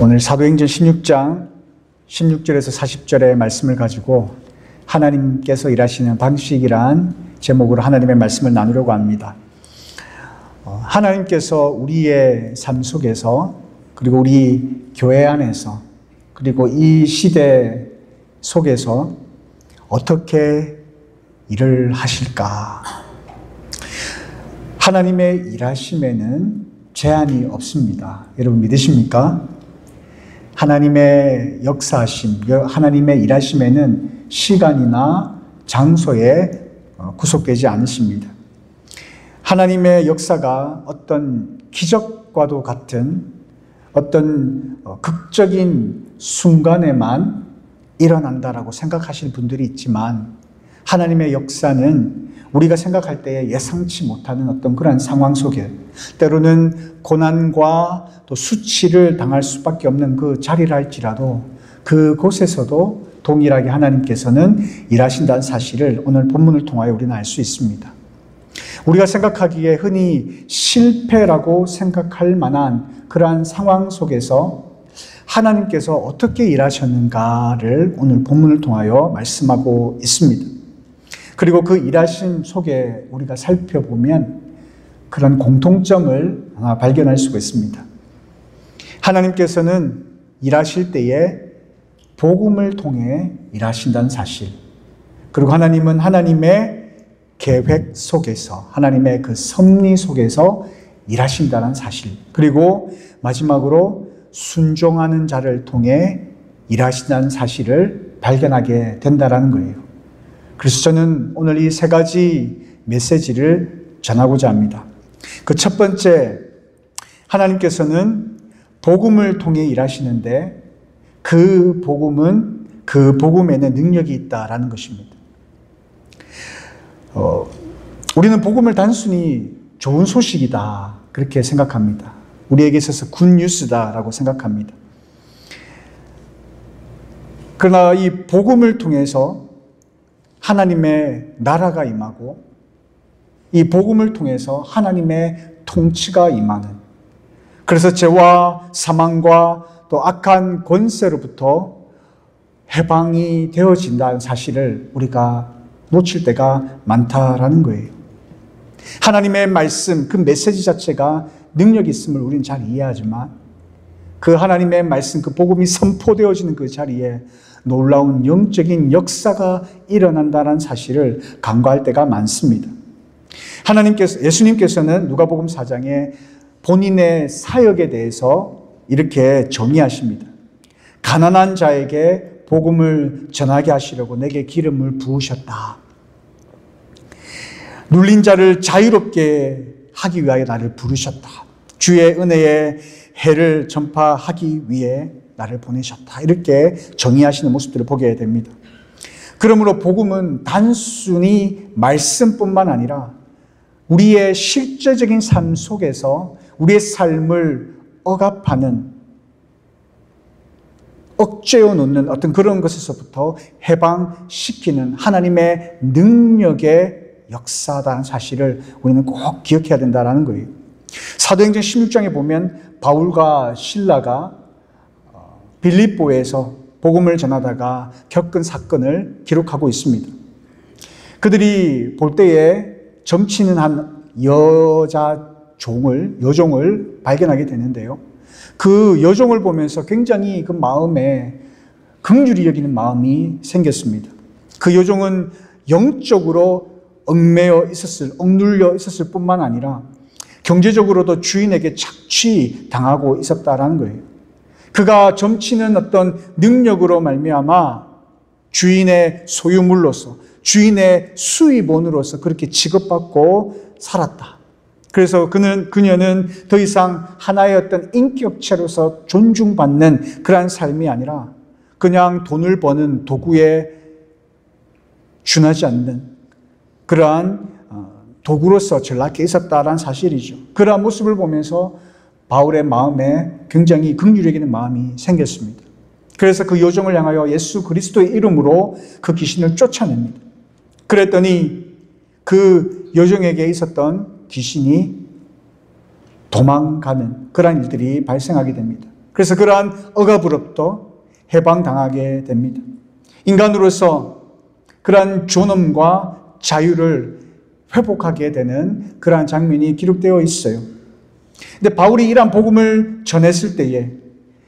오늘 사도행전 16장 16절에서 40절의 말씀을 가지고 하나님께서 일하시는 방식이란 제목으로 하나님의 말씀을 나누려고 합니다. 하나님께서 우리의 삶 속에서, 그리고 우리 교회 안에서, 그리고 이 시대 속에서 어떻게 일을 하실까? 하나님의 일하심에는 제한이 없습니다. 여러분 믿으십니까? 하나님의 역사하심, 하나님의 일하심에는 시간이나 장소에 구속되지 않으십니다. 하나님의 역사가 어떤 기적과도 같은 어떤 극적인 순간에만 일어난다라고 생각하시는 분들이 있지만, 하나님의 역사는 우리가 생각할 때 예상치 못하는 어떤 그런 상황 속에, 때로는 고난과 또 수치를 당할 수밖에 없는 그 자리를 할지라도 그곳에서도 동일하게 하나님께서는 일하신다는 사실을 오늘 본문을 통하여 우리는 알 수 있습니다. 우리가 생각하기에 흔히 실패라고 생각할 만한 그러한 상황 속에서 하나님께서 어떻게 일하셨는가를 오늘 본문을 통하여 말씀하고 있습니다. 그리고 그 일하심 속에 우리가 살펴보면 그런 공통점을 하나 발견할 수가 있습니다. 하나님께서는 일하실 때에 복음을 통해 일하신다는 사실, 그리고 하나님은 하나님의 계획 속에서, 하나님의 그 섭리 속에서 일하신다는 사실, 그리고 마지막으로 순종하는 자를 통해 일하신다는 사실을 발견하게 된다는 거예요. 그래서 저는 오늘 이 세 가지 메시지를 전하고자 합니다. 그 첫 번째, 하나님께서는 복음을 통해 일하시는데 그 복음에는 능력이 있다라는 것입니다. 우리는 복음을 단순히 좋은 소식이다 그렇게 생각합니다. 우리에게 있어서 굿뉴스다라고 생각합니다. 그러나 이 복음을 통해서 하나님의 나라가 임하고, 이 복음을 통해서 하나님의 통치가 임하는, 그래서 죄와 사망과 또 악한 권세로부터 해방이 되어진다는 사실을 우리가 놓칠 때가 많다라는 거예요. 하나님의 말씀, 그 메시지 자체가 능력이 있음을 우리는 잘 이해하지만, 그 하나님의 말씀, 그 복음이 선포되어지는 그 자리에 놀라운 영적인 역사가 일어난다는 사실을 간과할 때가 많습니다. 예수님께서는 누가복음 4장에 본인의 사역에 대해서 이렇게 정의하십니다. 가난한 자에게 복음을 전하게 하시려고 내게 기름을 부으셨다. 눌린 자를 자유롭게 하기 위하여 나를 부르셨다. 주의 은혜의 해를 전파하기 위해 나를 보내셨다. 이렇게 정의하시는 모습들을 보게 됩니다. 그러므로 복음은 단순히 말씀뿐만 아니라 우리의 실제적인 삶 속에서 우리의 삶을 억압하는, 억제어 놓는 어떤 그런 것에서부터 해방시키는 하나님의 능력의 역사다는 사실을 우리는 꼭 기억해야 된다는 거예요. 사도행전 16장에 보면 바울과 실라가 빌립보에서 복음을 전하다가 겪은 사건을 기록하고 있습니다. 그들이 볼 때에 점치는 한 여종을 발견하게 되는데요. 그 여종을 보면서 굉장히 그 마음에 긍휼히 여기는 마음이 생겼습니다. 그 여종은 영적으로 억눌려 있었을 뿐만 아니라 경제적으로도 주인에게 착취당하고 있었다라는 거예요. 그가 점치는 어떤 능력으로 말미암아 주인의 소유물로서, 주인의 수입원으로서 그렇게 취급받고 살았다. 그래서 그녀는 더 이상 하나의 어떤 인격체로서 존중받는 그러한 삶이 아니라 그냥 돈을 버는 도구에 준하지 않는 그러한 도구로서 전락해 있었다라는 사실이죠. 그러한 모습을 보면서 바울의 마음에 굉장히 긍휼히 여기는 마음이 생겼습니다. 그래서 그 여종을 향하여 예수 그리스도의 이름으로 그 귀신을 쫓아냅니다. 그랬더니 그 여종에게 있었던 귀신이 도망가는 그런 일들이 발생하게 됩니다. 그래서 그러한 억압으로부터 해방당하게 됩니다. 인간으로서 그러한 존엄과 자유를 회복하게 되는 그러한 장면이 기록되어 있어요. 근데 바울이 이러한 복음을 전했을 때에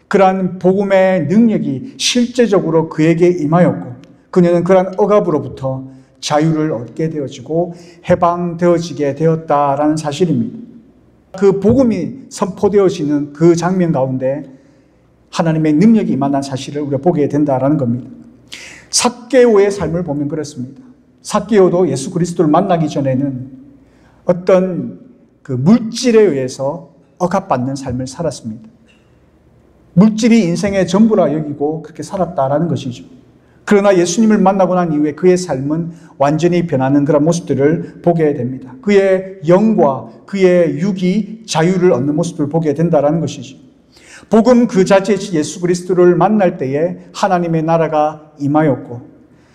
그러한 복음의 능력이 실제적으로 그에게 임하였고 그녀는 그러한 억압으로부터 자유를 얻게 되어지고 해방되어지게 되었다라는 사실입니다. 그 복음이 선포되어지는 그 장면 가운데 하나님의 능력이 임한다는 사실을 우리가 보게 된다라는 겁니다. 삭개오의 삶을 보면 그렇습니다. 삭개오도 예수 그리스도를 만나기 전에는 어떤 그 물질에 의해서 억압받는 삶을 살았습니다. 물질이 인생의 전부라 여기고 그렇게 살았다라는 것이죠. 그러나 예수님을 만나고 난 이후에 그의 삶은 완전히 변하는 그런 모습들을 보게 됩니다. 그의 영과 그의 육이 자유를 얻는 모습을 보게 된다는 것이죠. 복음 그 자체의 예수 그리스도를 만날 때에 하나님의 나라가 임하였고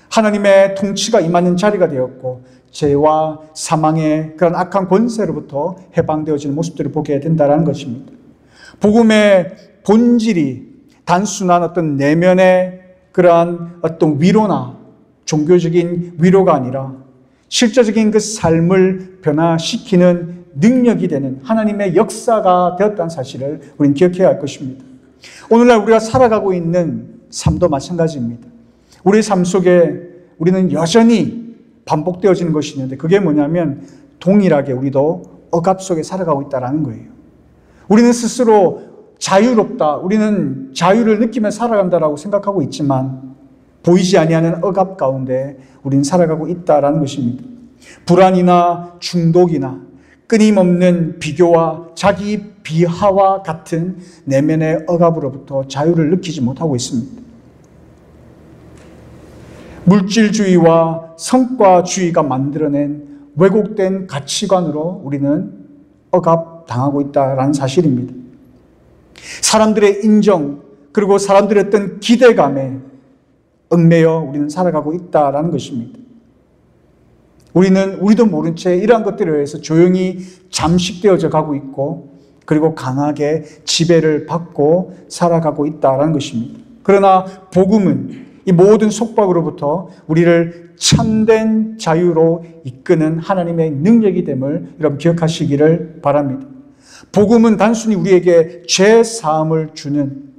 하나님의 통치가 임하는 자리가 되었고 죄와 사망의 그런 악한 권세로부터 해방되어지는 모습들을 보게 된다는 것입니다. 복음의 본질이 단순한 어떤 내면의 그러한 어떤 위로나 종교적인 위로가 아니라 실제적인 그 삶을 변화시키는 능력이 되는 하나님의 역사가 되었다는 사실을 우리는 기억해야 할 것입니다. 오늘날 우리가 살아가고 있는 삶도 마찬가지입니다. 우리의 삶 속에 우리는 여전히 반복되어지는 것이 있는데 그게 뭐냐면 동일하게 우리도 억압 속에 살아가고 있다는 거예요. 우리는 스스로 자유롭다, 우리는 자유를 느끼며 살아간다라고 생각하고 있지만 보이지 아니하는 억압 가운데 우리는 살아가고 있다는 것입니다. 불안이나 중독이나 끊임없는 비교와 자기 비하와 같은 내면의 억압으로부터 자유를 느끼지 못하고 있습니다. 물질주의와 성과주의가 만들어낸 왜곡된 가치관으로 우리는 억압당하고 있다는 사실입니다. 사람들의 인정 그리고 사람들의 어떤 기대감에 얽매여 우리는 살아가고 있다는 것입니다. 우리도 모른 채 이러한 것들에 의해서 조용히 잠식되어져 가고 있고 그리고 강하게 지배를 받고 살아가고 있다는 것입니다. 그러나 복음은 이 모든 속박으로부터 우리를 참된 자유로 이끄는 하나님의 능력이 됨을 여러분 기억하시기를 바랍니다. 복음은 단순히 우리에게 죄 사함을 주는,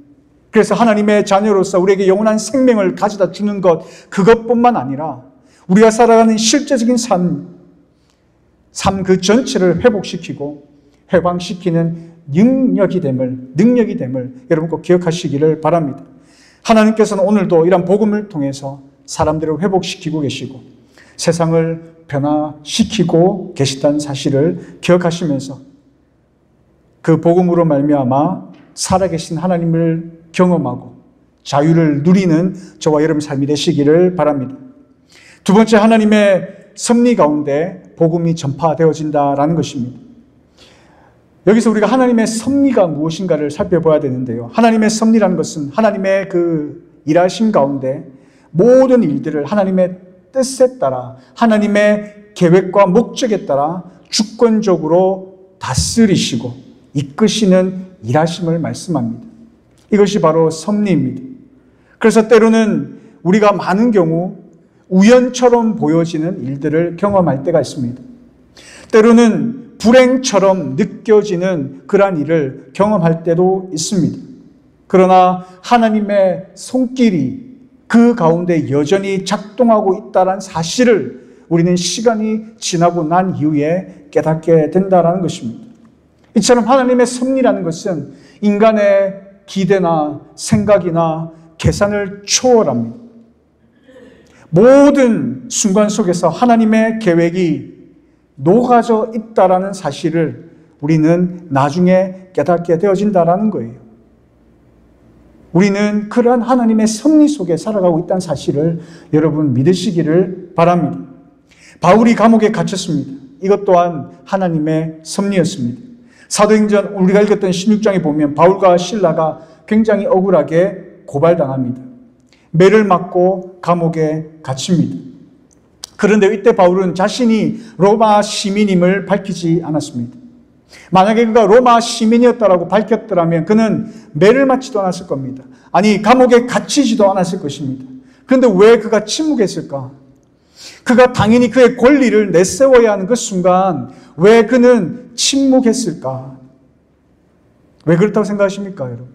그래서 하나님의 자녀로서 우리에게 영원한 생명을 가져다 주는 것, 그것뿐만 아니라 우리가 살아가는 실제적인 삶 그 전체를 회복시키고 해방시키는 능력이 됨을 여러분 꼭 기억하시기를 바랍니다. 하나님께서는 오늘도 이런 복음을 통해서 사람들을 회복시키고 계시고 세상을 변화시키고 계시다는 사실을 기억하시면서 그 복음으로 말미암아 살아계신 하나님을 경험하고 자유를 누리는 저와 여러분 삶이 되시기를 바랍니다. 두 번째, 하나님의 섭리 가운데 복음이 전파되어진다라는 것입니다. 여기서 우리가 하나님의 섭리가 무엇인가를 살펴봐야 되는데요. 하나님의 섭리라는 것은 하나님의 그 일하심 가운데 모든 일들을 하나님의 뜻에 따라 하나님의 계획과 목적에 따라 주권적으로 다스리시고 이끄시는 일하심을 말씀합니다. 이것이 바로 섭리입니다. 그래서 때로는 우리가 많은 경우 우연처럼 보여지는 일들을 경험할 때가 있습니다. 때로는 불행처럼 느껴지는 그러한 일을 경험할 때도 있습니다. 그러나 하나님의 손길이 그 가운데 여전히 작동하고 있다는 사실을 우리는 시간이 지나고 난 이후에 깨닫게 된다는 것입니다. 이처럼 하나님의 섭리라는 것은 인간의 기대나 생각이나 계산을 초월합니다. 모든 순간 속에서 하나님의 계획이 녹아져 있다라는 사실을 우리는 나중에 깨닫게 되어진다라는 거예요. 우리는 그러한 하나님의 섭리 속에 살아가고 있다는 사실을 여러분 믿으시기를 바랍니다. 바울이 감옥에 갇혔습니다. 이것 또한 하나님의 섭리였습니다. 사도행전 우리가 읽었던 16장에 보면 바울과 실라가 굉장히 억울하게 고발당합니다. 매를 맞고 감옥에 갇힙니다. 그런데 이때 바울은 자신이 로마 시민임을 밝히지 않았습니다. 만약에 그가 로마 시민이었다라고 밝혔더라면 그는 매를 맞지도 않았을 겁니다. 아니, 감옥에 갇히지도 않았을 것입니다. 그런데 왜 그가 침묵했을까? 그가 당연히 그의 권리를 내세워야 하는 그 순간 왜 그는 침묵했을까? 왜 그렇다고 생각하십니까, 여러분?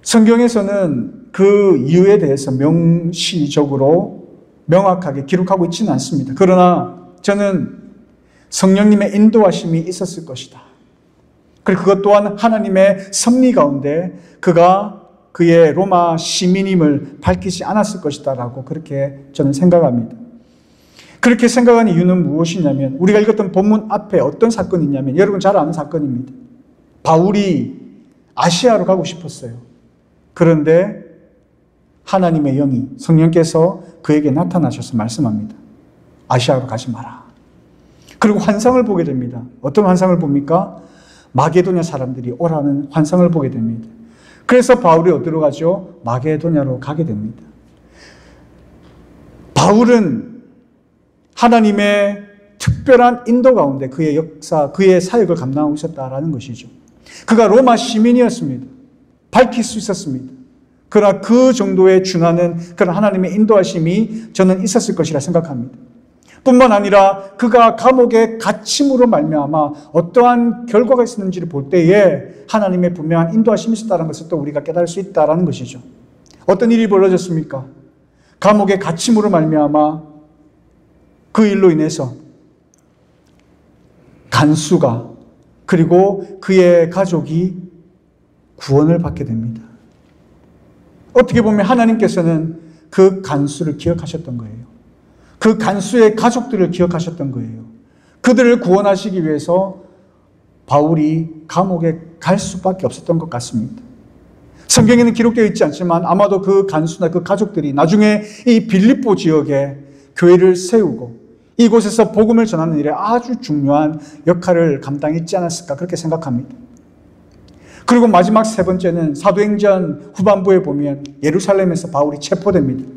성경에서는 그 이유에 대해서 명시적으로 명확하게 기록하고 있지는 않습니다. 그러나 저는 성령님의 인도하심이 있었을 것이다. 그리고 그것 또한 하나님의 섭리 가운데 그가 그의 로마 시민임을 밝히지 않았을 것이다 라고 그렇게 저는 생각합니다. 그렇게 생각하는 이유는 무엇이냐면 우리가 읽었던 본문 앞에 어떤 사건이 있냐면 여러분 잘 아는 사건입니다. 바울이 아시아로 가고 싶었어요. 그런데 하나님의 영이 성령께서 그에게 나타나셔서 말씀합니다. 아시아로 가지 마라. 그리고 환상을 보게 됩니다. 어떤 환상을 봅니까? 마게도냐 사람들이 오라는 환상을 보게 됩니다. 그래서 바울이 어디로 가죠? 마게도냐로 가게 됩니다. 바울은 하나님의 특별한 인도 가운데 그의 역사, 그의 사역을 감당하고 있었다라는 것이죠. 그가 로마 시민이었습니다. 밝힐 수 있었습니다. 그러나 그 정도에 준하는 그런 하나님의 인도하심이 저는 있었을 것이라 생각합니다. 뿐만 아니라 그가 감옥에 갇힘으로 말미암아 어떠한 결과가 있었는지를 볼 때에 하나님의 분명한 인도하심이 있었다는 것을 또 우리가 깨달을 수 있다는 것이죠. 어떤 일이 벌어졌습니까? 감옥에 갇힘으로 말미암아 그 일로 인해서 간수가 그리고 그의 가족이 구원을 받게 됩니다. 어떻게 보면 하나님께서는 그 간수를 기억하셨던 거예요. 그 간수의 가족들을 기억하셨던 거예요. 그들을 구원하시기 위해서 바울이 감옥에 갈 수밖에 없었던 것 같습니다. 성경에는 기록되어 있지 않지만 아마도 그 간수나 그 가족들이 나중에 이 빌립보 지역에 교회를 세우고 이곳에서 복음을 전하는 일에 아주 중요한 역할을 감당했지 않았을까 그렇게 생각합니다. 그리고 마지막 세 번째는 사도행전 후반부에 보면 예루살렘에서 바울이 체포됩니다.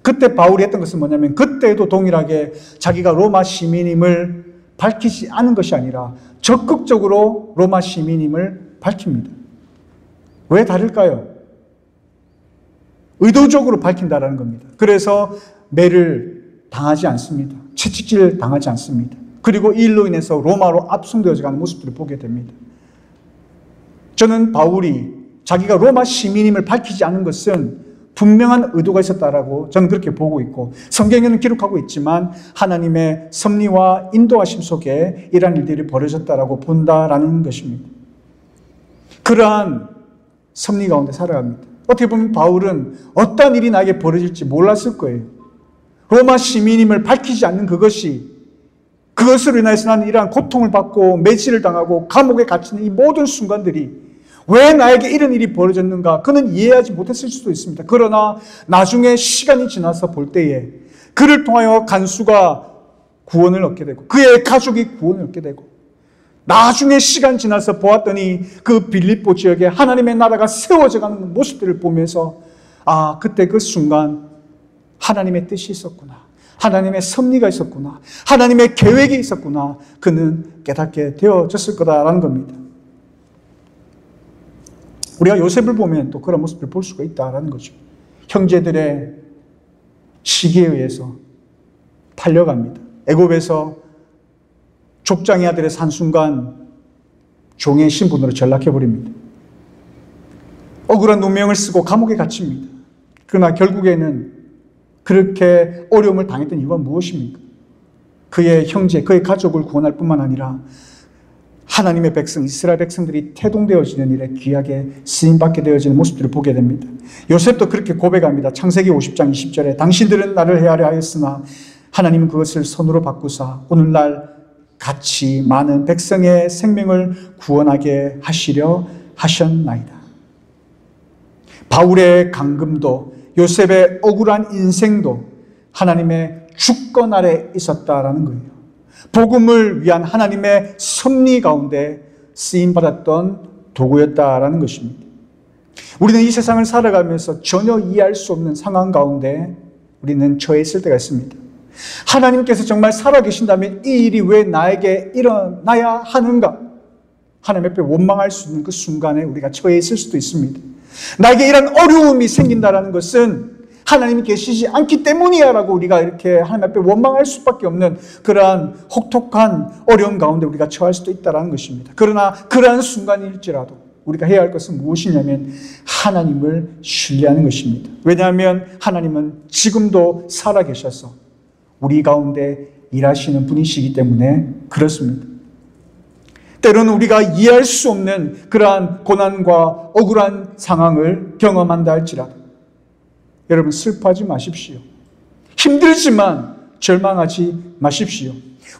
그때 바울이 했던 것은 뭐냐면 그때도 동일하게 자기가 로마 시민임을 밝히지 않은 것이 아니라 적극적으로 로마 시민임을 밝힙니다. 왜 다를까요? 의도적으로 밝힌다라는 겁니다. 그래서 매를 당하지 않습니다. 채찍질 당하지 않습니다. 그리고 이 일로 인해서 로마로 압송되어져 가는 모습들을 보게 됩니다. 저는 바울이 자기가 로마 시민임을 밝히지 않은 것은 분명한 의도가 있었다라고 저는 그렇게 보고 있고 성경에는 기록하고 있지만 하나님의 섭리와 인도하심 속에 이러한 일들이 벌어졌다라고 본다라는 것입니다. 그러한 섭리 가운데 살아갑니다. 어떻게 보면 바울은 어떤 일이 나에게 벌어질지 몰랐을 거예요. 로마 시민임을 밝히지 않는 그것으로 인해서 나는 이러한 고통을 받고 매질을 당하고 감옥에 갇히는 이 모든 순간들이 왜 나에게 이런 일이 벌어졌는가? 그는 이해하지 못했을 수도 있습니다. 그러나 나중에 시간이 지나서 볼 때에 그를 통하여 간수가 구원을 얻게 되고 그의 가족이 구원을 얻게 되고 나중에 시간 지나서 보았더니 그 빌립보 지역에 하나님의 나라가 세워져 가는 모습들을 보면서 아, 그때 그 순간 하나님의 뜻이 있었구나. 하나님의 섭리가 있었구나. 하나님의 계획이 있었구나. 그는 깨닫게 되어졌을 거다라는 겁니다. 우리가 요셉을 보면 또 그런 모습을 볼 수가 있다라는 거죠. 형제들의 시기에 의해서 팔려갑니다. 애굽에서 족장의 아들에 산 순간 종의 신분으로 전락해버립니다. 억울한 누명을 쓰고 감옥에 갇힙니다. 그러나 결국에는 그렇게 어려움을 당했던 이유가 무엇입니까? 그의 형제, 그의 가족을 구원할 뿐만 아니라 하나님의 백성, 이스라엘 백성들이 태동되어지는 일에 귀하게 쓰임받게 되어지는 모습들을 보게 됩니다. 요셉도 그렇게 고백합니다. 창세기 50장 20절에 당신들은 나를 헤아려 하였으나 하나님은 그것을 선으로 바꾸사 오늘날 같이 많은 백성의 생명을 구원하게 하시려 하셨나이다. 바울의 강금도 요셉의 억울한 인생도 하나님의 주권 아래 있었다라는 거예요. 복음을 위한 하나님의 섭리 가운데 쓰임받았던 도구였다라는 것입니다. 우리는 이 세상을 살아가면서 전혀 이해할 수 없는 상황 가운데 우리는 처해 있을 때가 있습니다. 하나님께서 정말 살아계신다면 이 일이 왜 나에게 일어나야 하는가? 하나님 앞에 원망할 수 있는 그 순간에 우리가 처해 있을 수도 있습니다. 나에게 이런 어려움이 생긴다는 것은 하나님이 계시지 않기 때문이야 라고 우리가 이렇게 하나님 앞에 원망할 수밖에 없는 그러한 혹독한 어려움 가운데 우리가 처할 수도 있다는 것입니다. 그러나 그러한 순간일지라도 우리가 해야 할 것은 무엇이냐면 하나님을 신뢰하는 것입니다. 왜냐하면 하나님은 지금도 살아계셔서 우리 가운데 일하시는 분이시기 때문에 그렇습니다. 때로는 우리가 이해할 수 없는 그러한 고난과 억울한 상황을 경험한다 할지라도 여러분 슬퍼하지 마십시오. 힘들지만 절망하지 마십시오.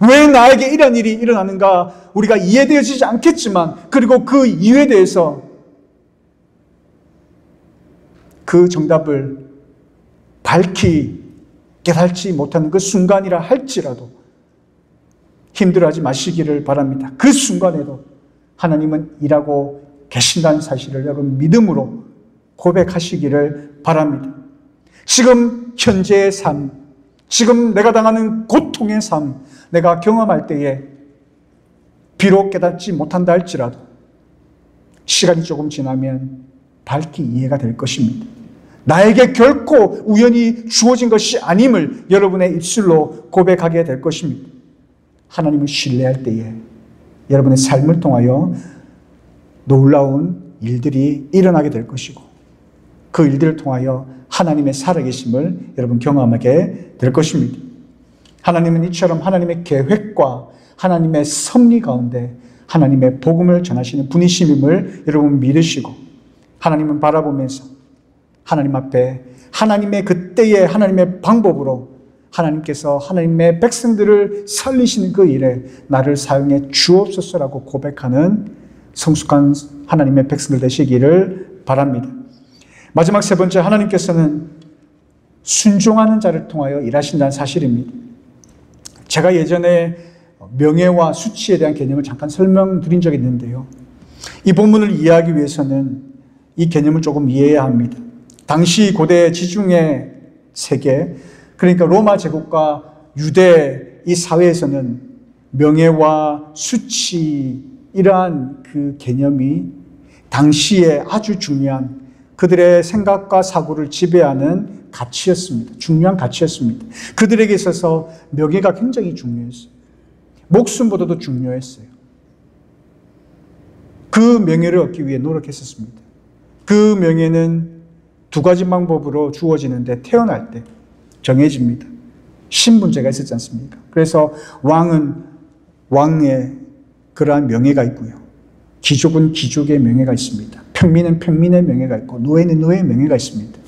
왜 나에게 이런 일이 일어나는가 우리가 이해되어지지 않겠지만 그리고 그 이유에 대해서 그 정답을 밝히 깨달지 못하는 그 순간이라 할지라도 힘들어하지 마시기를 바랍니다. 그 순간에도 하나님은 일하고 계신다는 사실을 여러분 믿음으로 고백하시기를 바랍니다. 지금 현재의 삶, 지금 내가 당하는 고통의 삶, 내가 경험할 때에 비록 깨닫지 못한다 할지라도 시간이 조금 지나면 밝히 이해가 될 것입니다. 나에게 결코 우연히 주어진 것이 아님을 여러분의 입술로 고백하게 될 것입니다. 하나님을 신뢰할 때에 여러분의 삶을 통하여 놀라운 일들이 일어나게 될 것이고 그 일들을 통하여 하나님의 살아계심을 여러분 경험하게 될 것입니다. 하나님은 이처럼 하나님의 계획과 하나님의 섭리 가운데 하나님의 복음을 전하시는 분이심임을 여러분 믿으시고 하나님은 바라보면서 하나님 앞에 하나님의 그때의 하나님의 방법으로 하나님께서 하나님의 백성들을 살리시는 그 일에 나를 사용해 주옵소서라고 고백하는 성숙한 하나님의 백성들 되시기를 바랍니다. 마지막 세 번째, 하나님께서는 순종하는 자를 통하여 일하신다는 사실입니다. 제가 예전에 명예와 수치에 대한 개념을 잠깐 설명드린 적이 있는데요. 이 본문을 이해하기 위해서는 이 개념을 조금 이해해야 합니다. 당시 고대 지중해 세계, 그러니까 로마 제국과 유대 이 사회에서는 명예와 수치 이러한 그 개념이 당시에 아주 중요한 그들의 생각과 사고를 지배하는 가치였습니다. 중요한 가치였습니다. 그들에게 있어서 명예가 굉장히 중요했어요. 목숨보다도 중요했어요. 그 명예를 얻기 위해 노력했었습니다. 그 명예는 두 가지 방법으로 주어지는데 태어날 때 정해집니다. 신분제가 있었지 않습니까? 그래서 왕은 왕의 그러한 명예가 있고요. 귀족은 귀족의 명예가 있습니다. 평민은 평민의 명예가 있고 노예는 노예의 명예가 있습니다.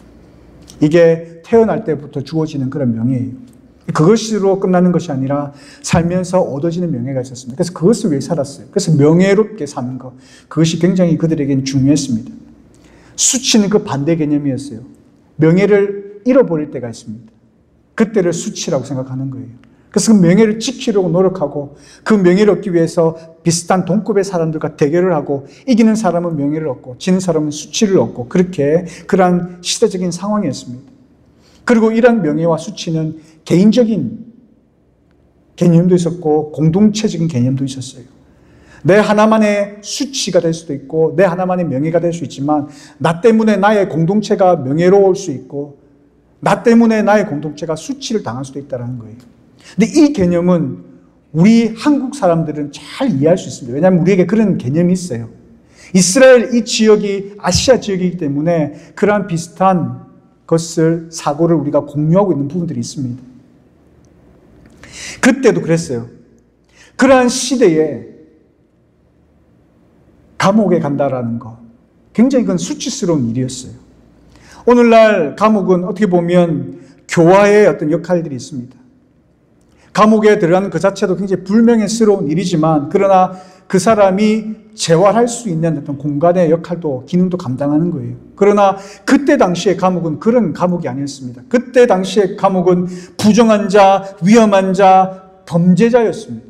이게 태어날 때부터 주어지는 그런 명예예요. 그것으로 끝나는 것이 아니라 살면서 얻어지는 명예가 있었습니다. 그래서 그것을 위해 살았어요. 그래서 명예롭게 사는 것, 그것이 굉장히 그들에게는 중요했습니다. 수치는 그 반대 개념이었어요. 명예를 잃어버릴 때가 있습니다. 그때를 수치라고 생각하는 거예요. 그래서 그 명예를 지키려고 노력하고 그 명예를 얻기 위해서 비슷한 동급의 사람들과 대결을 하고 이기는 사람은 명예를 얻고 지는 사람은 수치를 얻고 그렇게 그러한 시대적인 상황이었습니다. 그리고 이런 명예와 수치는 개인적인 개념도 있었고 공동체적인 개념도 있었어요. 내 하나만의 수치가 될 수도 있고 내 하나만의 명예가 될 수 있지만 나 때문에 나의 공동체가 명예로울 수 있고 나 때문에 나의 공동체가 수치를 당할 수도 있다는 거예요. 근데 이 개념은 우리 한국 사람들은 잘 이해할 수 있습니다. 왜냐하면 우리에게 그런 개념이 있어요. 이스라엘 이 지역이 아시아 지역이기 때문에 그러한 비슷한 것을 사고를 우리가 공유하고 있는 부분들이 있습니다. 그때도 그랬어요. 그러한 시대에 감옥에 간다라는 거 굉장히 그건 수치스러운 일이었어요. 오늘날 감옥은 어떻게 보면 교화의 어떤 역할들이 있습니다. 감옥에 들어가는 그 자체도 굉장히 불명예스러운 일이지만 그러나 그 사람이 재활할 수 있는 어떤 공간의 역할도 기능도 감당하는 거예요. 그러나 그때 당시의 감옥은 그런 감옥이 아니었습니다. 그때 당시의 감옥은 부정한 자, 위험한 자, 범죄자였습니다.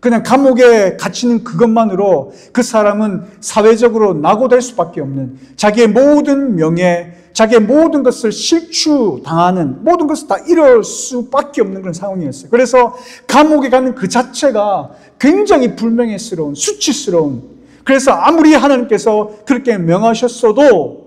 그냥 감옥에 갇히는 그것만으로 그 사람은 사회적으로 낙오될 수밖에 없는, 자기의 모든 명예, 자기의 모든 것을 실추당하는, 모든 것을 다 잃을 수밖에 없는 그런 상황이었어요. 그래서 감옥에 가는 그 자체가 굉장히 불명예스러운, 수치스러운, 그래서 아무리 하나님께서 그렇게 명하셨어도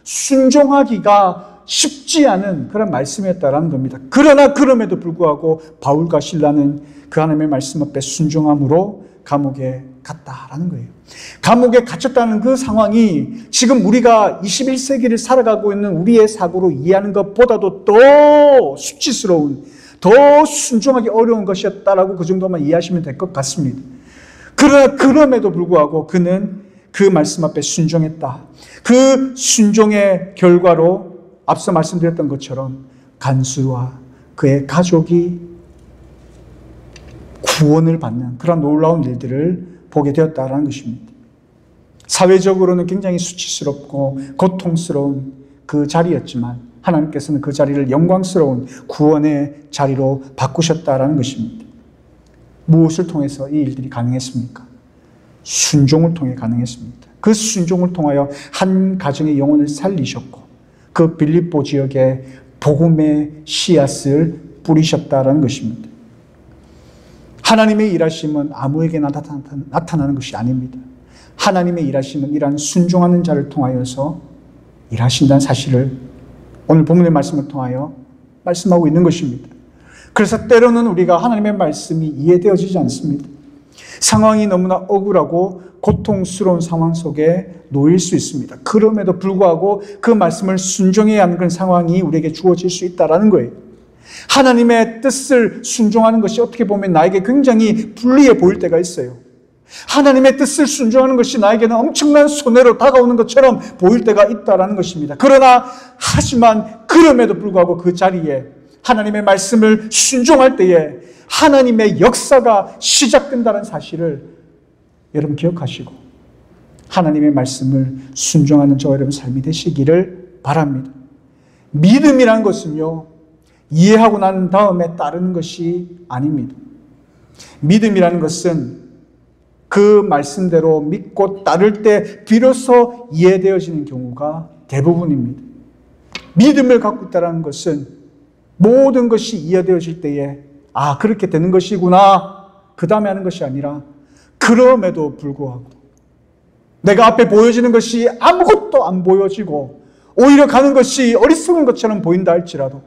순종하기가 쉽지 않은 그런 말씀이었다라는 겁니다. 그러나 그럼에도 불구하고 바울과 실라는 그 하나님의 말씀 앞에 순종함으로 감옥에 갔다라는 거예요. 감옥에 갇혔다는 그 상황이 지금 우리가 21세기를 살아가고 있는 우리의 사고로 이해하는 것보다도 더 수치스러운, 더 순종하기 어려운 것이었다라고 그 정도만 이해하시면 될 것 같습니다. 그러나 그럼에도 불구하고 그는 그 말씀 앞에 순종했다. 그 순종의 결과로 앞서 말씀드렸던 것처럼 간수와 그의 가족이 구원을 받는 그런 놀라운 일들을 보게 되었다라는 것입니다. 사회적으로는 굉장히 수치스럽고 고통스러운 그 자리였지만 하나님께서는 그 자리를 영광스러운 구원의 자리로 바꾸셨다라는 것입니다. 무엇을 통해서 이 일들이 가능했습니까? 순종을 통해 가능했습니다. 그 순종을 통하여 한 가정의 영혼을 살리셨고 그 빌립보 지역에 복음의 씨앗을 뿌리셨다라는 것입니다. 하나님의 일하심은 아무에게나 나타나는 것이 아닙니다. 하나님의 일하심은 이러한 순종하는 자를 통하여서 일하신다는 사실을 오늘 본문의 말씀을 통하여 말씀하고 있는 것입니다. 그래서 때로는 우리가 하나님의 말씀이 이해되어지지 않습니다. 상황이 너무나 억울하고 고통스러운 상황 속에 놓일 수 있습니다. 그럼에도 불구하고 그 말씀을 순종해야 하는 그런 상황이 우리에게 주어질 수 있다는 거예요. 하나님의 뜻을 순종하는 것이 어떻게 보면 나에게 굉장히 불리해 보일 때가 있어요. 하나님의 뜻을 순종하는 것이 나에게는 엄청난 손해로 다가오는 것처럼 보일 때가 있다는 것입니다. 그러나 하지만 그럼에도 불구하고 그 자리에 하나님의 말씀을 순종할 때에 하나님의 역사가 시작된다는 사실을 여러분 기억하시고 하나님의 말씀을 순종하는 저와 여러분 삶이 되시기를 바랍니다. 믿음이란 것은요, 이해하고 난 다음에 따르는 것이 아닙니다. 믿음이라는 것은 그 말씀대로 믿고 따를 때 비로소 이해되어지는 경우가 대부분입니다. 믿음을 갖고 있다는 것은 모든 것이 이해되어질 때에 아, 그렇게 되는 것이구나 그 다음에 하는 것이 아니라 그럼에도 불구하고 내가 앞에 보여지는 것이 아무것도 안 보여지고 오히려 가는 것이 어리석은 것처럼 보인다 할지라도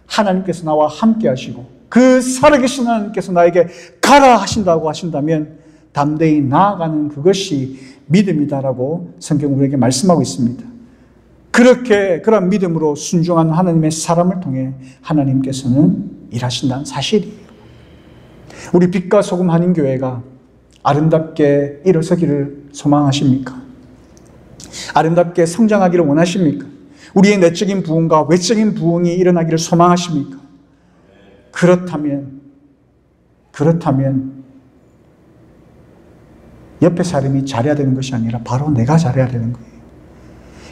하나님께서 나와 함께 하시고 그 살아계신 하나님께서 나에게 가라 하신다고 하신다면 담대히 나아가는 그것이 믿음이다라고 성경 우리에게 말씀하고 있습니다. 그런 믿음으로 순종한 하나님의 사람을 통해 하나님께서는 일하신다는 사실이에요. 우리 빛과 소금 한인교회가 아름답게 일어서기를 소망하십니까? 아름답게 성장하기를 원하십니까? 우리의 내적인 부흥과 외적인 부흥이 일어나기를 소망하십니까? 그렇다면 옆에 사람이 잘해야 되는 것이 아니라 바로 내가 잘해야 되는 거예요.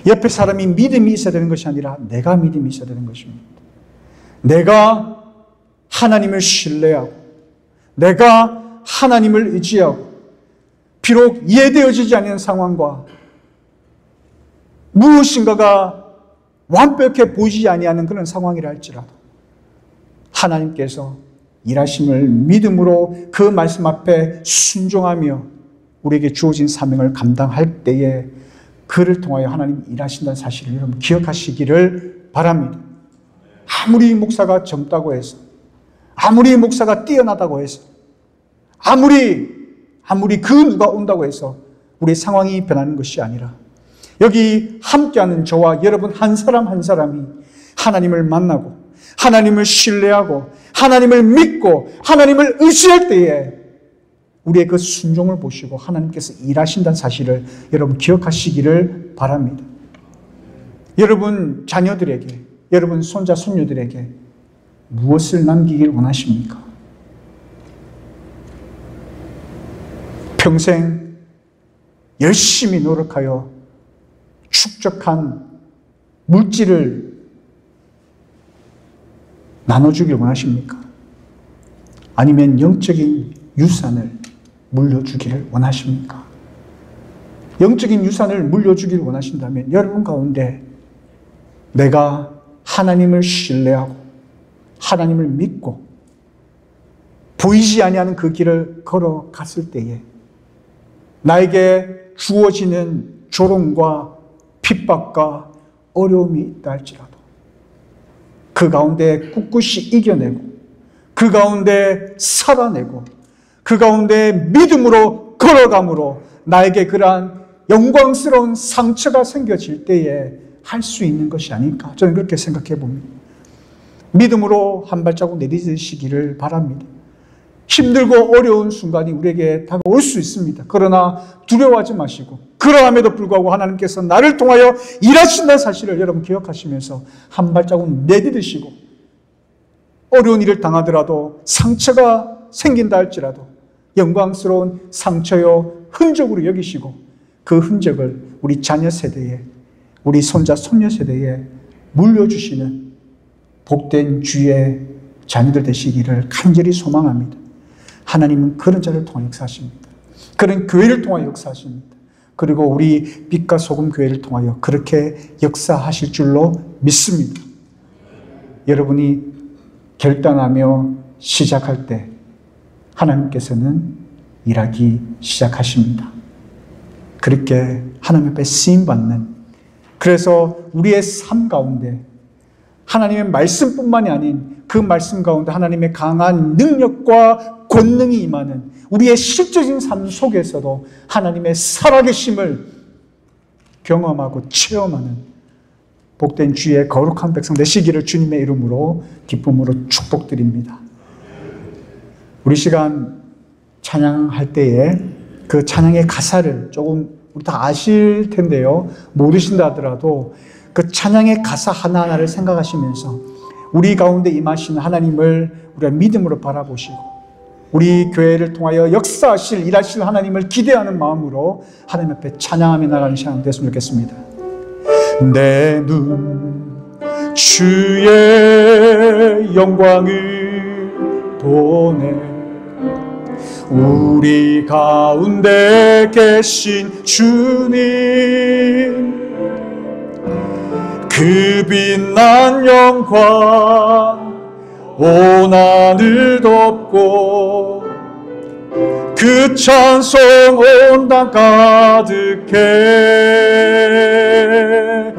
옆에 사람이 믿음이 있어야 되는 것이 아니라 내가 믿음이 있어야 되는 것입니다. 내가 하나님을 신뢰하고 내가 하나님을 의지하고 비록 이해되어지지 않는 상황과 무엇인가가 완벽해 보이지 아니하는 그런 상황이라 할지라도 하나님께서 일하심을 믿음으로 그 말씀 앞에 순종하며 우리에게 주어진 사명을 감당할 때에 그를 통하여 하나님 일하신다는 사실을 여러분 기억하시기를 바랍니다. 아무리 목사가 젊다고 해서 아무리 목사가 뛰어나다고 해서 아무리 그 누가 온다고 해서 우리의 상황이 변하는 것이 아니라 여기 함께하는 저와 여러분 한 사람 한 사람이 하나님을 만나고 하나님을 신뢰하고 하나님을 믿고 하나님을 의지할 때에 우리의 그 순종을 보시고 하나님께서 일하신다는 사실을 여러분 기억하시기를 바랍니다. 여러분 자녀들에게, 여러분 손자 손녀들에게 무엇을 남기길 원하십니까? 평생 열심히 노력하여 축적한 물질을 나눠주길 원하십니까? 아니면 영적인 유산을 물려주기를 원하십니까? 영적인 유산을 물려주기를 원하신다면 여러분 가운데 내가 하나님을 신뢰하고 하나님을 믿고 보이지 아니하는 그 길을 걸어갔을 때에 나에게 주어지는 조롱과 핍박과 어려움이 있다 할지라도 그 가운데 꿋꿋이 이겨내고 그 가운데 살아내고 그 가운데 믿음으로 걸어감으로 나에게 그러한 영광스러운 상처가 생겨질 때에 할 수 있는 것이 아닐까 저는 그렇게 생각해 봅니다. 믿음으로 한 발자국 내딛으시기를 바랍니다. 힘들고 어려운 순간이 우리에게 다가올 수 있습니다. 그러나 두려워하지 마시고 그러함에도 불구하고 하나님께서 나를 통하여 일하신다는 사실을 여러분 기억하시면서 한 발자국 내딛으시고 어려운 일을 당하더라도 상처가 생긴다 할지라도 영광스러운 상처요 흔적으로 여기시고 그 흔적을 우리 자녀 세대에 우리 손자 손녀 세대에 물려주시는 복된 주의 자녀들 되시기를 간절히 소망합니다. 하나님은 그런 자를 통해 역사하십니다. 그런 교회를 통해 역사하십니다. 그리고 우리 빛과 소금 교회를 통하여 그렇게 역사하실 줄로 믿습니다. 여러분이 결단하며 시작할 때 하나님께서는 일하기 시작하십니다. 그렇게 하나님 앞에 쓰임받는 그래서 우리의 삶 가운데 하나님의 말씀뿐만이 아닌 그 말씀 가운데 하나님의 강한 능력과 권능이 임하는 우리의 실제적인 삶 속에서도 하나님의 살아계심을 경험하고 체험하는 복된 주의 거룩한 백성 되시기를 주님의 이름으로 기쁨으로 축복드립니다. 우리 시간 찬양할 때에 그 찬양의 가사를 조금 우리 다 아실 텐데요. 모르신다 하더라도 그 찬양의 가사 하나하나를 생각하시면서 우리 가운데 임하시는 하나님을 우리가 믿음으로 바라보시고 우리 교회를 통하여 역사하실 일하실 하나님을 기대하는 마음으로 하나님 앞에 찬양하며 나가는 시간 됐으면 좋겠습니다. 내 눈 주의 영광을 보네 우리 가운데 계신 주님 그 빛난 영광 온 하늘 덮고 그 찬송 온 땅 가득해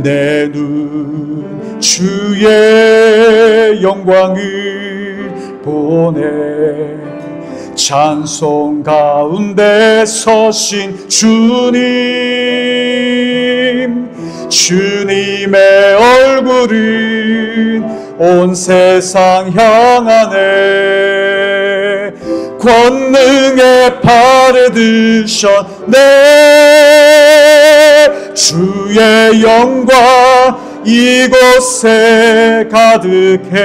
내 눈 주의 영광을 보네 찬송 가운데 서신 주님 주님의 얼굴은 온 세상 향하네 권능의 팔에 드셨네 주의 영광 이곳에 가득해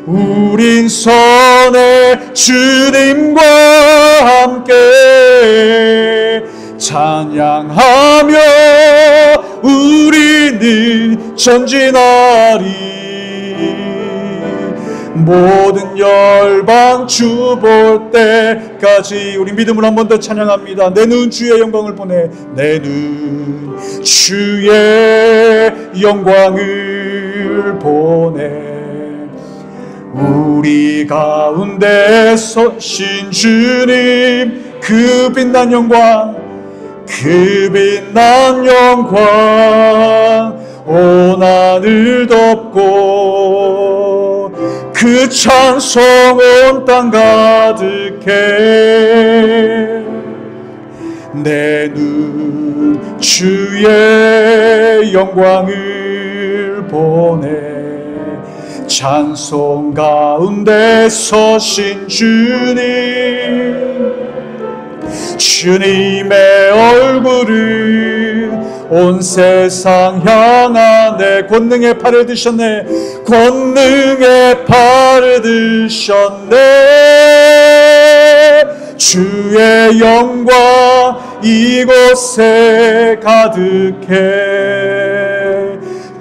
우린 선의 주님과 함께 찬양하며 우리는 전진하리 모든 열방 주 볼 때까지 우리 믿음으로 한 번 더 찬양합니다. 내 눈 주의 영광을 보내 내 눈 주의 영광을 보내 우리 가운데 서신 주님 그 빛난 영광 그 빛난 영광 온 하늘 덮고 그 찬송 온 땅 가득해 내 눈 주의 영광을 보내 찬송 가운데 서신 주님 주님의 얼굴은 온 세상 향하네 권능의 팔을 드셨네 권능의 팔을 드셨네 주의 영광 이곳에 가득해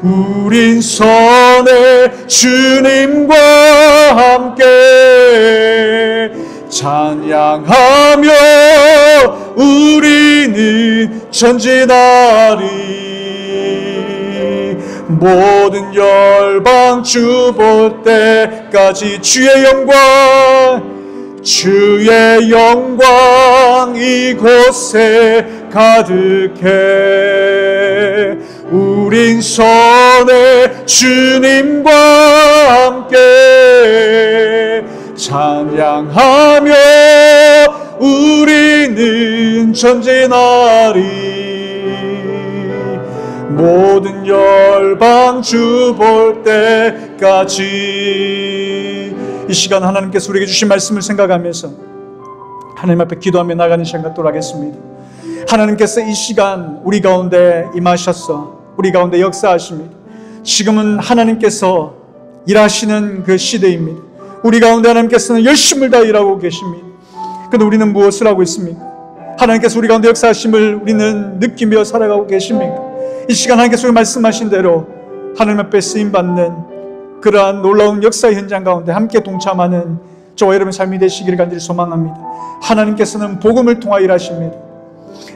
우린 선의 주님과 함께 찬양하며 우리는 전진하리. 모든 열방 주 볼 때까지 주의 영광 이곳에 가득해. 우린 선의 주님과 함께 찬양하며 우리는 전진하리. 모든 열방 주 볼 때까지. 이 시간 하나님께서 우리에게 주신 말씀을 생각하면서 하나님 앞에 기도하며 나가는 시간 갖도록 하겠습니다. 하나님께서 이 시간 우리 가운데 임하셔서 우리 가운데 역사하십니다. 지금은 하나님께서 일하시는 그 시대입니다. 우리 가운데 하나님께서는 열심을 다해 일하고 계십니다. 그런데 우리는 무엇을 하고 있습니까? 하나님께서 우리 가운데 역사하심을 우리는 느끼며 살아가고 계십니까? 이 시간 하나님께서 우리 말씀하신 대로 하나님 앞에 쓰임받는 그러한 놀라운 역사 현장 가운데 함께 동참하는 저와 여러분의 삶이 되시기를 간절히 소망합니다. 하나님께서는 복음을 통하여 일하십니다.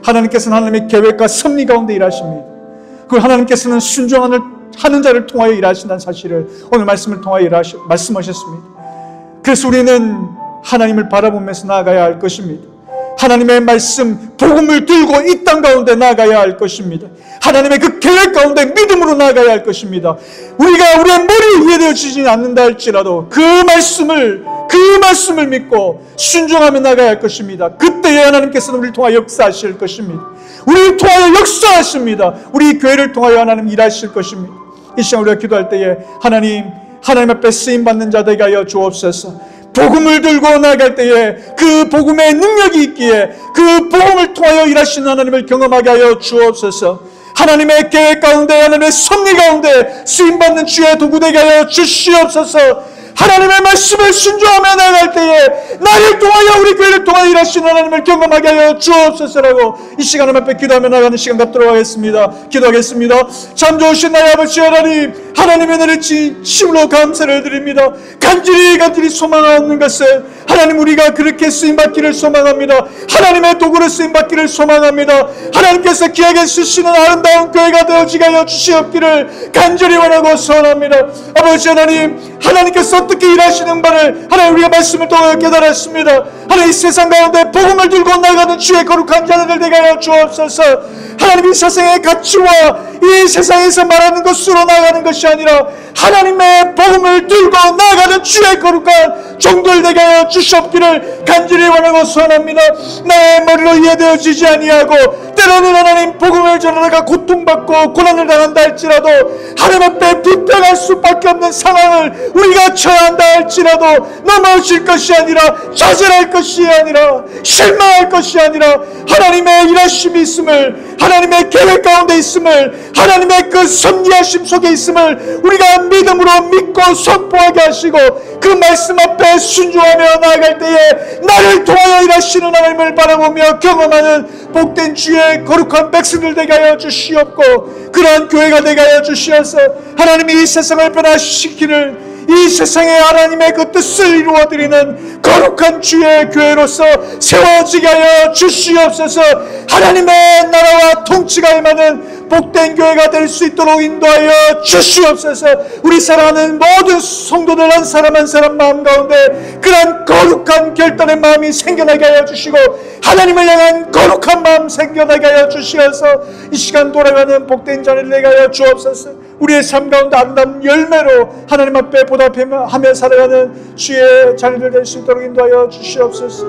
하나님께서는 하나님의 계획과 섭리 가운데 일하십니다. 그 하나님께서는 순종하는 자를 통하여 일하신다는 사실을 오늘 말씀을 통하여 말씀하셨습니다. 그래서 우리는 하나님을 바라보면서 나아가야 할 것입니다. 하나님의 말씀, 복음을 들고 이 땅 가운데 나아가야 할 것입니다. 하나님의 그 계획 가운데 믿음으로 나아가야 할 것입니다. 우리가 우리의 머리에 이해되어지지 않는다 할지라도 그 말씀을 믿고 순종하며 나아가야 할 것입니다. 그때에 하나님께서는 우리를 통하여 역사하실 것입니다. 우리를 통하여 역사하십니다. 우리 교회를 통하여 하나님 일하실 것입니다. 이 시간 우리가 기도할 때에 하나님 앞에 쓰임받는 자들에게 하여 주옵소서. 복음을 들고 나아갈 때에 그 복음의 능력이 있기에 그 복음을 통하여 일하시는 하나님을 경험하게 하여 주옵소서. 하나님의 계획 가운데 하나님의 섭리 가운데 쓰임받는 주의 도구 되게 하여 주시옵소서. 하나님의 말씀을 순종하며 나아갈 때에 나를 통하여 우리 교회를 통하여 일하시는 하나님을 경험하게 하여 주옵소서라고 이 시간 앞에 기도하며 나가는 시간 갖도록 하겠습니다. 기도하겠습니다. 참 좋으신 나의 아버지 하나님, 하나님의 은혜를 진심으로 감사를 드립니다. 간절히 소망하는 것은 하나님 우리가 그렇게 쓰임받기를 소망합니다. 하나님의 도구로 쓰임받기를 소망합니다. 하나님께서 귀하게 쓰시는 아름다운 교회가 되어지게 하여 주시옵기를 간절히 원하고 소원합니다. 아버지 하나님, 하나님께서 어떻게 일하시는 바를 하나님 우리가 말씀을 통하여 깨달았습니다. 하나님 이 세상 가운데 복음을 들고 나가는 주의 거룩한 자들 되게 하여 주옵소서. 하나님 이 세상의 가치와 이 세상에서 말하는 것으로 나가는 것이 아니라 하나님의 복음을 들고 나가는 주의 거룩한 종들 되게 하여 주시옵기를 간절히 원하고 소원합니다. 나의 머리로 이해되어지지 아니하고 때로는 하나님 복음을 전하다가 고통받고 고난을 당한다 할지라도 하나님 앞에 불평할 수밖에 없는 상황을 우리가 처해야 한다 할지라도 넘어질 것이 아니라 좌절할 것이 아니라 실망할 것이 아니라 하나님의 일하심이 있음을, 하나님의 계획 가운데 있음을, 하나님의 그 섭리하심 속에 있음을 우리가 믿음으로 믿고 선포하게 하시고 그 말씀 앞에 순종하며 나아갈 때에 나를 통하여 일하시는 하나님을 바라보며 경험하는 복된 주의 거룩한 백성들 되게 하여 주시옵고 그러한 교회가 되게 하여 주시어서 하나님이 이 세상을 변화시키는 이 세상에 하나님의 그 뜻을 이루어드리는 거룩한 주의 교회로서 세워지게 하여 주시옵소서. 하나님의 나라와 통치가 임하는 복된 교회가 될 수 있도록 인도하여 주시옵소서. 우리 사랑하는 모든 성도들 한 사람 한 사람 마음 가운데 그런 거룩한 결단의 마음이 생겨나게 하여 주시고 하나님을 향한 거룩한 마음 생겨나게 하여 주시어서 이 시간 돌아가는 복된 자리를 내게 하여 주옵소서. 우리의 삶 가운데 아름다운 열매로 하나님 앞에 보답하며 살아가는 주의 자리를 될 수 있도록 인도하여 주시옵소서.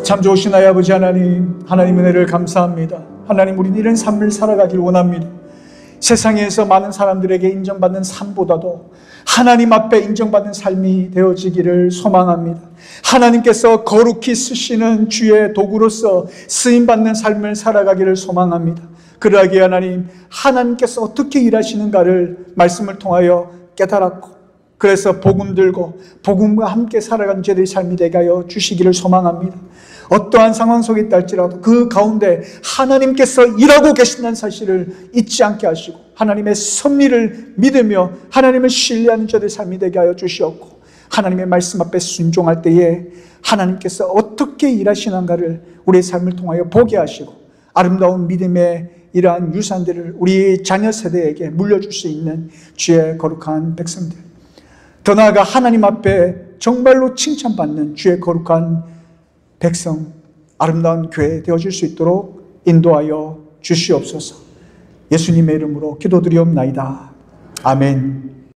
참 좋으신 나의 아버지 하나님, 하나님 은혜를 감사합니다. 하나님 우리는 이런 삶을 살아가길 원합니다. 세상에서 많은 사람들에게 인정받는 삶보다도 하나님 앞에 인정받는 삶이 되어지기를 소망합니다. 하나님께서 거룩히 쓰시는 주의 도구로서 쓰임받는 삶을 살아가기를 소망합니다. 그러하기에 하나님께서 어떻게 일하시는가를 말씀을 통하여 깨달았고 그래서 복음 들고 복음과 함께 살아가는 저희들의 삶이 되게 하여 주시기를 소망합니다. 어떠한 상황 속에 있다 할지라도 그 가운데 하나님께서 일하고 계신다는 사실을 잊지 않게 하시고 하나님의 섭리를 믿으며 하나님을 신뢰하는 저희들의 삶이 되게 하여 주시옵고, 하나님의 말씀 앞에 순종할 때에 하나님께서 어떻게 일하시는가를 우리의 삶을 통하여 보게 하시고 아름다운 믿음의 이러한 유산들을 우리 자녀 세대에게 물려줄 수 있는 주의 거룩한 백성들, 더 나아가 하나님 앞에 정말로 칭찬받는 주의 거룩한 백성, 아름다운 교회 되어질 수 있도록 인도하여 주시옵소서. 예수님의 이름으로 기도드리옵나이다. 아멘.